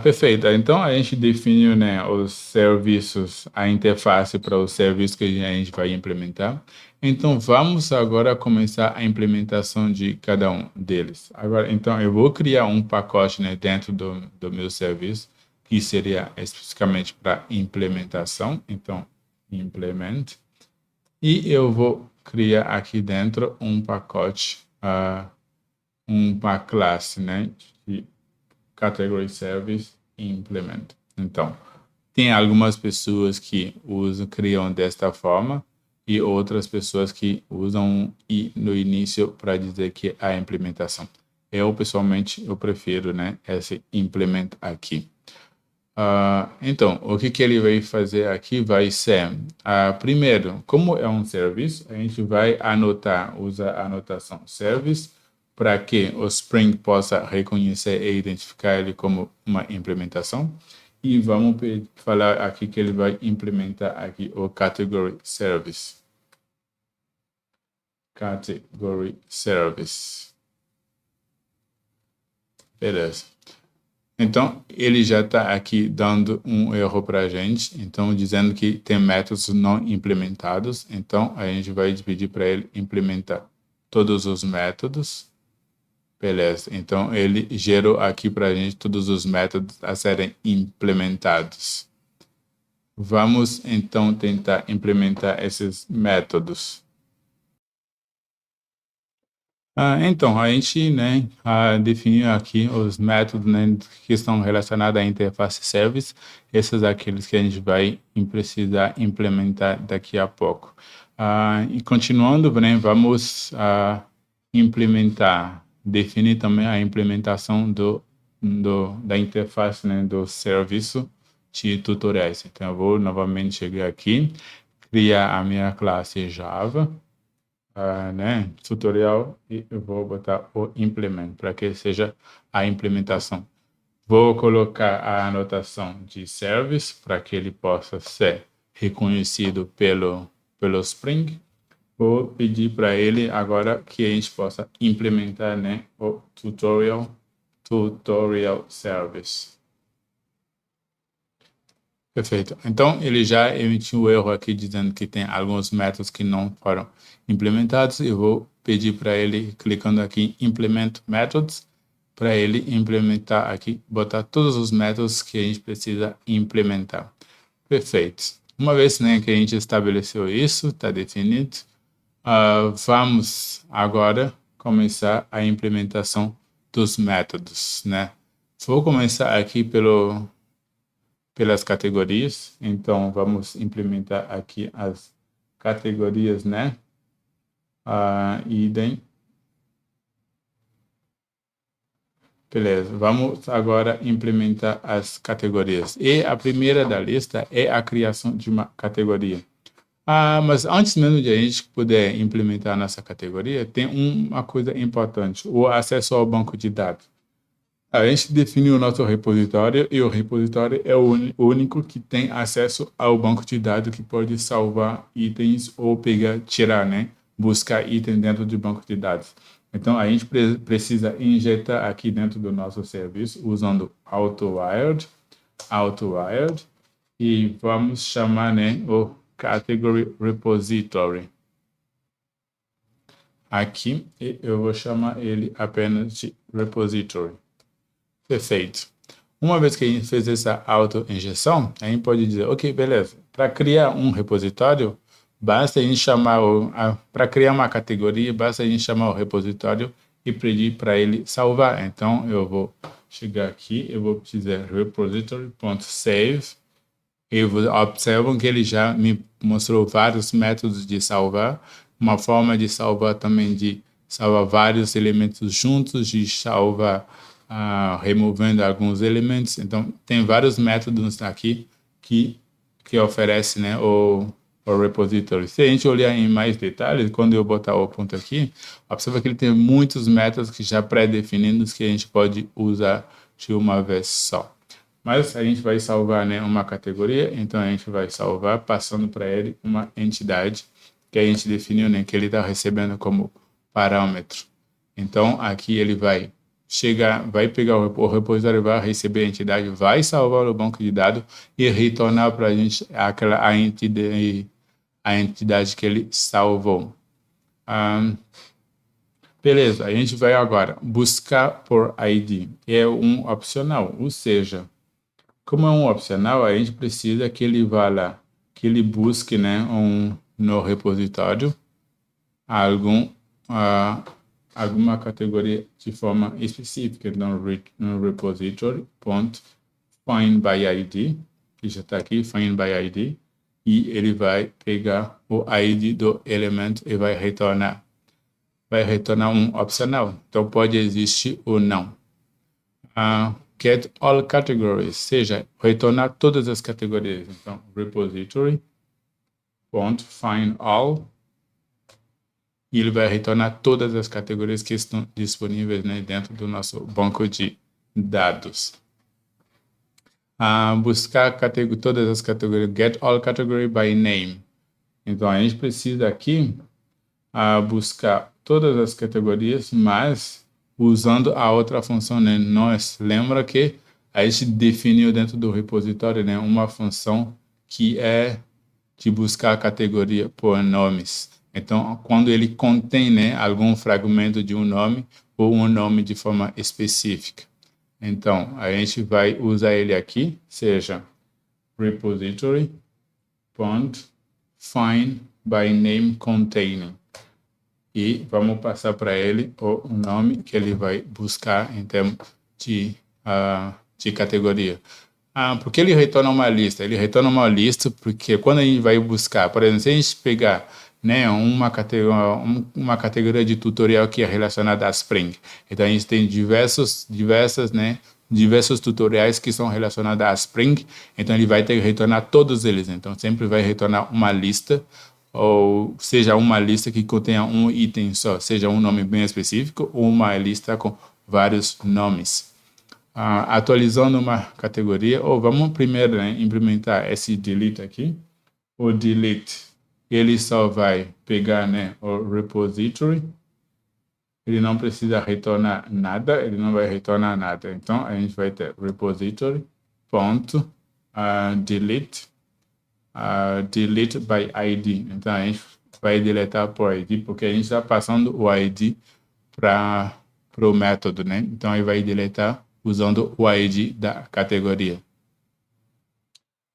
Perfeito. Então, a gente definiu, né, os serviços, a interface para os serviços que a gente vai implementar. Então, vamos agora começar a implementação de cada um deles. Agora, então, eu vou criar um pacote, né, dentro do meu serviço, que seria especificamente para implementação. Então, implement. E eu vou criar aqui dentro um pacote, uma classe, né, de Category Service Implement. Então, tem algumas pessoas que criam desta forma e outras pessoas que usam i no início para dizer que é a implementação. Eu, pessoalmente, eu prefiro, né, esse implement aqui. Então, o que ele vai fazer aqui vai ser, primeiro, como é um serviço, a gente vai usar a anotação service para que o Spring possa reconhecer e identificar ele como uma implementação. E vamos falar aqui que ele vai implementar aqui o Category Service. Category Service. Beleza. Então, ele já está aqui dando um erro para a gente, então dizendo que tem métodos não implementados. Então, a gente vai pedir para ele implementar todos os métodos. Beleza, então ele gerou aqui para a gente todos os métodos a serem implementados. Vamos então tentar implementar esses métodos. Então, a gente, né, definiu aqui os métodos, né, que estão relacionados à interface service. Esses são aqueles que a gente vai precisar implementar daqui a pouco. E continuando, né, vamos definir também a implementação da interface, né, do serviço de tutoriais. Então, eu vou novamente chegar aqui, criar a minha classe Java, né, tutorial, e eu vou botar o implement para que seja a implementação. Vou colocar a anotação de service para que ele possa ser reconhecido pelo Spring. Vou pedir para ele agora que a gente possa implementar, né, o tutorial service. Perfeito. Então, ele já emitiu o erro aqui dizendo que tem alguns métodos que não foram implementados. Eu vou pedir para ele, clicando aqui em Implement Methods, para ele implementar aqui, botar todos os métodos que a gente precisa implementar. Perfeito. Uma vez, né, que a gente estabeleceu isso, está definido, vamos agora começar a implementação dos métodos, né? Vou começar aqui pelas categorias. Então, vamos implementar aqui as categorias, né? Idem. Beleza, vamos agora implementar as categorias. E a primeira da lista é a criação de uma categoria. Mas antes mesmo de a gente poder implementar a nossa categoria, tem uma coisa importante, o acesso ao banco de dados. A gente definiu o nosso repositório e o repositório é o único que tem acesso ao banco de dados que pode salvar itens ou tirar, né? Buscar itens dentro do banco de dados. Então, a gente precisa injetar aqui dentro do nosso serviço usando AutoWired, e vamos chamar, né, o Category Repository. Aqui, eu vou chamar ele apenas de Repository. Perfeito. Uma vez que a gente fez essa auto-injeção, a gente pode dizer, ok, beleza. Para criar um repositório, basta a gente chamar para criar uma categoria, basta a gente chamar o repositório e pedir para ele salvar. Então, eu vou chegar aqui, eu vou dizer repository.save, e observam que ele já me mostrou vários métodos de salvar, uma forma de salvar também de salvar vários elementos juntos, de salvar removendo alguns elementos. Então, tem vários métodos aqui que oferece, né, o repository. Se a gente olhar em mais detalhes, quando eu botar o ponto aqui, observa que ele tem muitos métodos que já pré-definidos que a gente pode usar de uma vez só. Mas a gente vai salvar, né, uma categoria, então a gente vai salvar passando para ele uma entidade que a gente definiu, né, que ele está recebendo como parâmetro. Então, aqui ele vai vai pegar o repositório, vai receber a entidade, vai salvar o banco de dados e retornar para a gente a entidade que ele salvou. Beleza, a gente vai agora buscar por ID. É um opcional, ou seja, como é um opcional, a gente precisa que ele vá lá, que ele busque, né, no repositório alguma categoria de forma específica no repository, ponto, find by ID, que já está aqui, find by ID, e ele vai pegar o ID do elemento e vai retornar um opcional. Então, pode existir ou não. Get all categories, seja, retornar todas as categorias. Então, repository, ponto, find all, e ele vai retornar todas as categorias que estão disponíveis, né, dentro do nosso banco de dados. Buscar todas as categorias, get all category by name. Então, a gente precisa aqui buscar todas as categorias, mas usando a outra função, né? Nós lembra que a gente definiu dentro do repositório, né, uma função que é de buscar a categoria por nomes. Então, quando ele contém, né, algum fragmento de um nome ou um nome de forma específica. Então, a gente vai usar ele aqui, seja repository, find by name containing. E vamos passar para ele o nome que ele vai buscar em termos de categoria. Por que ele retorna uma lista? Ele retorna uma lista porque quando a gente vai buscar, por exemplo, se a gente pegar, né, uma categoria de tutorial que é relacionada a Spring, então a gente tem diversos tutoriais que são relacionados a Spring, então ele vai ter que retornar todos eles. Então sempre vai retornar uma lista, ou seja, uma lista que contenha um item só, seja um nome bem específico ou uma lista com vários nomes. Atualizando uma categoria, ou vamos primeiro, né, implementar esse delete aqui. O delete, ele só vai pegar, né, o repository, ele não precisa retornar nada, ele não vai retornar nada. Então, a gente vai ter repository, ponto, delete, delete by ID. Então, a gente vai deletar por ID, porque a gente está passando o ID para o método, né? Então, ele vai deletar usando o ID da categoria.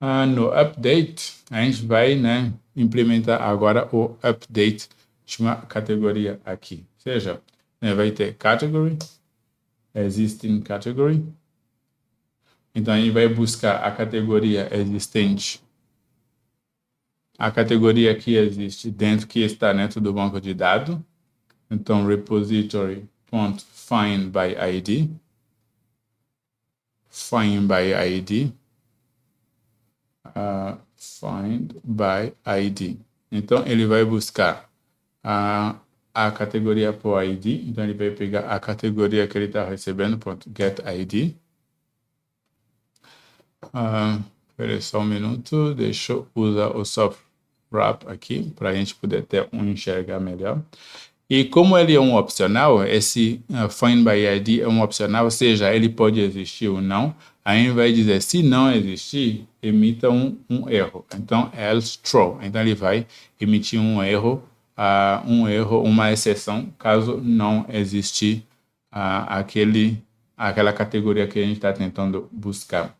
No update, a gente vai, né, implementar agora o update de uma categoria aqui. Ou seja, né, vai ter category, existing category. Então, a gente vai buscar a categoria existente, a categoria que existe que está dentro do banco de dados. Então, repository.find by ID. Find by ID. Find by ID. Então, ele vai buscar a categoria por ID. Então, ele vai pegar a categoria que ele está recebendo, get ID. Espera só um minuto, deixa eu usar o soft wrap aqui para a gente poder ter enxergar melhor. E como ele é um opcional, esse find by ID é um opcional, ou seja, ele pode existir ou não. A gente vai dizer, se não existir, emita um erro. Então, else true. Então, ele vai emitir um erro, uma exceção, caso não existir aquela categoria que a gente está tentando buscar.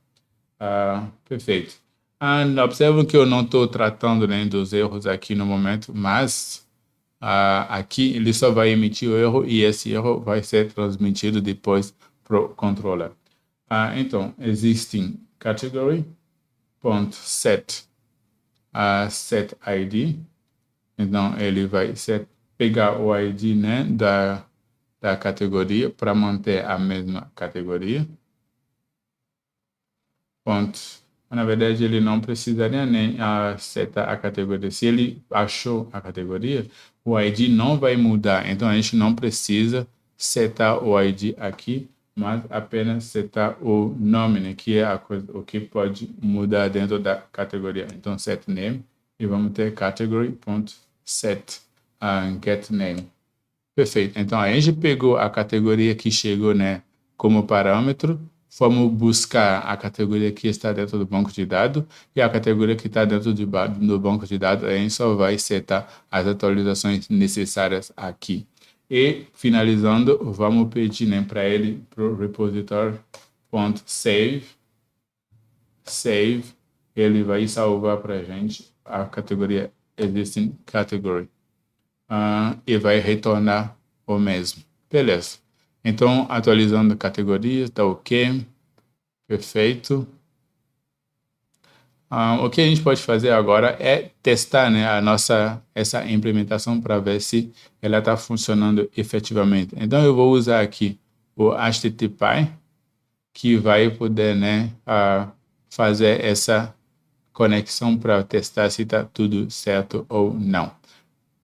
Perfeito. Observam que eu não estou tratando, né, dos erros aqui no momento, mas aqui ele só vai emitir o erro e esse erro vai ser transmitido depois para o controller. Então, existing category.set set ID. Então, ele vai pegar o ID, né, da categoria para manter a mesma categoria. Ponto. Na verdade, ele não precisaria nem setar a categoria. Se ele achou a categoria, o ID não vai mudar. Então, a gente não precisa setar o ID aqui, mas apenas setar o nome, né, que é o que pode mudar dentro da categoria. Então, set name, e vamos ter category.set get name. Perfeito. Então, a gente pegou a categoria que chegou, né, como parâmetro, fomos buscar a categoria que está dentro do banco de dados e a categoria que está dentro do banco de dados, a gente só vai setar as atualizações necessárias aqui. E, finalizando, vamos pedir, né, para ele, para o repository.save, ele vai salvar para a gente a categoria existing category. E vai retornar o mesmo. Beleza. Então, atualizando categorias, tá ok. Perfeito. O que a gente pode fazer agora é testar, né, essa implementação para ver se ela está funcionando efetivamente. Então, eu vou usar aqui o HTTP, que vai poder, né, fazer essa conexão para testar se está tudo certo ou não.